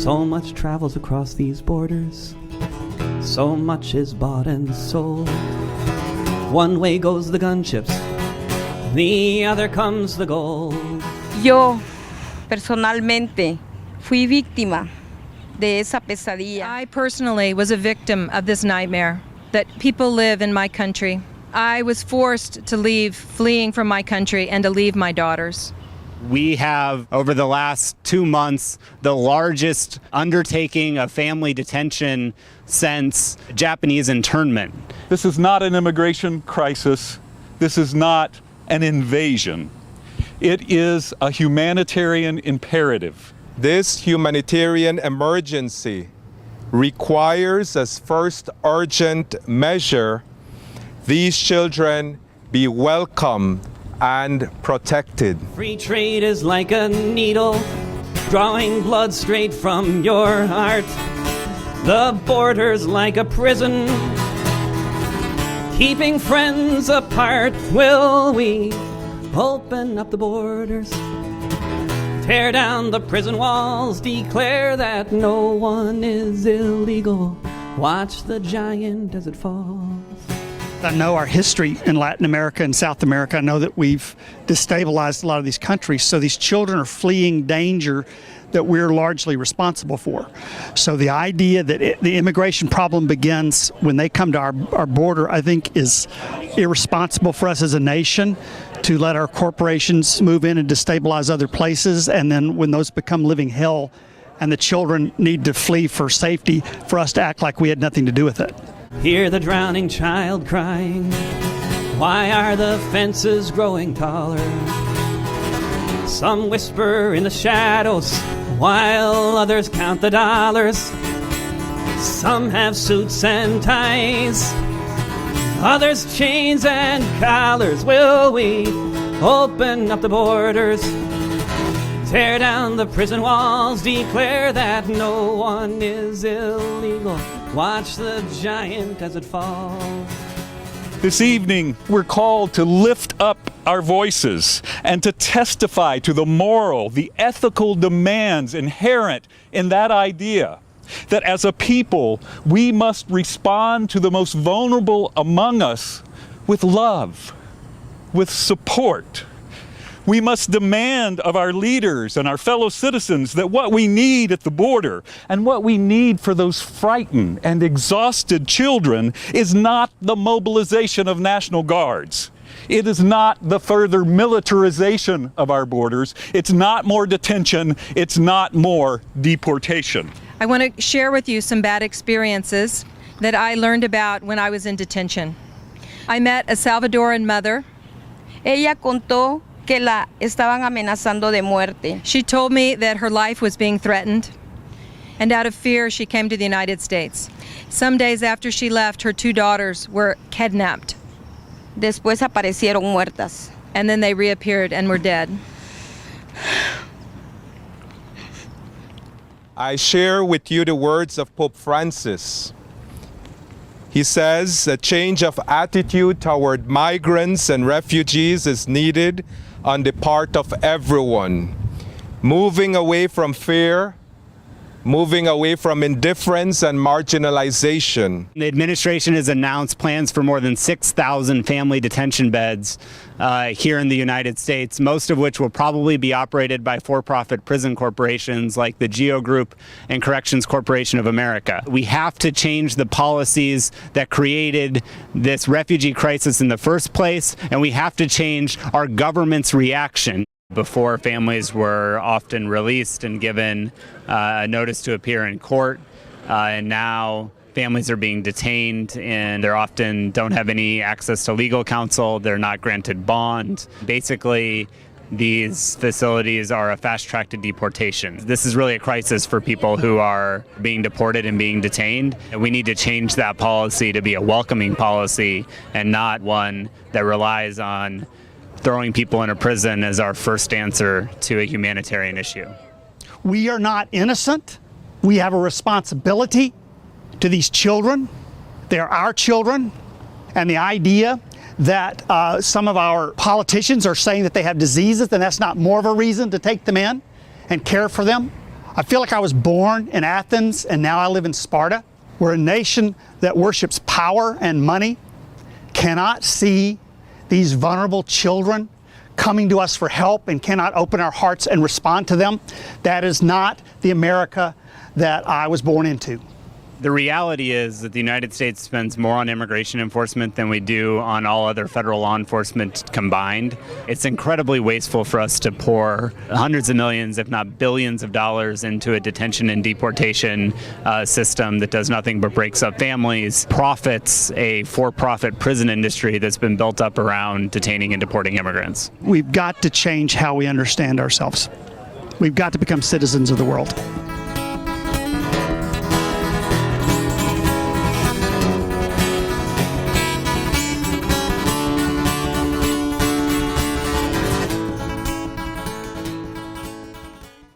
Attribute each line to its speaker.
Speaker 1: So much travels across these borders. So much is bought and sold. One way goes the gunships, the other comes the gold.
Speaker 2: Yo, personalmente, fui víctima de esa pesadilla.
Speaker 3: I personally was a victim of this nightmare that people live in my country. I was forced to leave, fleeing from my country, and to leave my daughters.
Speaker 4: We have, over the last 2 months, the largest undertaking of family detention since Japanese internment.
Speaker 5: This is not an immigration crisis. This is not an invasion. It is a humanitarian imperative.
Speaker 6: This humanitarian emergency requires, as first urgent measure, these children be welcomed and protected.
Speaker 1: Free trade is like a needle, drawing blood straight from your heart. The border's like a prison, keeping friends apart. Will we open up the borders, tear down the prison walls, declare that no one is illegal, watch the giant as it falls?
Speaker 7: I know our history in Latin America and South America. I know that we've destabilized a lot of these countries. So these children are fleeing danger that we're largely responsible for. So the idea that the immigration problem begins when they come to our border, I think, is irresponsible for us as a nation to let our corporations move in and destabilize other places. And then when those become living hell and the children need to flee for safety, for us to act like we had nothing to do with it.
Speaker 1: Hear the drowning child crying. Why are the fences growing taller? Some whisper in the shadows, while others count the dollars. Some have suits and ties, others chains and collars. Will we open up the borders, tear down the prison walls, declare that no one is illegal, watch the giant as it falls?
Speaker 5: This evening, we're called to lift up our voices and to testify to the moral, the ethical demands inherent in that idea that as a people, we must respond to the most vulnerable among us with love, with support. We must demand of our leaders and our fellow citizens that what we need at the border and what we need for those frightened and exhausted children is not the mobilization of National Guards. It is not the further militarization of our borders. It's not more detention. It's not more deportation.
Speaker 3: I want to share with you some bad experiences that I learned about when I was in detention. I met a Salvadoran mother.
Speaker 2: Ella contó que la estaban amenazando de muerte.
Speaker 3: She told me that her life was being threatened, and out of fear she came to the United States. Some days after she left, her 2 daughters were kidnapped.
Speaker 2: Después aparecieron muertas.
Speaker 3: And then they reappeared and were dead.
Speaker 6: I share with you the words of Pope Francis. He says a change of attitude toward migrants and refugees is needed on the part of everyone, moving away from fear, moving away from indifference and marginalization.
Speaker 4: The administration has announced plans for more than 6,000 family detention beds here in the United States, most of which will probably be operated by for-profit prison corporations like the GEO Group and Corrections Corporation of America. We have to change the policies that created this refugee crisis in the first place, and we have to change our government's reaction. Before, families were often released and given a notice to appear in court, and now families are being detained and they often don't have any access to legal counsel. They're not granted bond. Basically, these facilities are a fast track to deportation. This is really a crisis for people who are being deported and being detained. And we need to change that policy to be a welcoming policy and not one that relies on throwing people in a prison as our first answer to a humanitarian issue.
Speaker 7: We are not innocent. We have a responsibility to these children. They're our children. And the idea that some of our politicians are saying that they have diseases, then that's not more of a reason to take them in and care for them. I feel like I was born in Athens and now I live in Sparta. We're a nation that worships power and money, cannot see these vulnerable children coming to us for help and cannot open our hearts and respond to them. That is not the America that I was born into.
Speaker 4: The reality is that the United States spends more on immigration enforcement than we do on all other federal law enforcement combined. It's incredibly wasteful for us to pour hundreds of millions, if not billions of dollars into a detention and deportation system that does nothing but breaks up families, profits a for-profit prison industry that's been built up around detaining and deporting immigrants.
Speaker 7: We've got to change how we understand ourselves. We've got to become citizens of the world.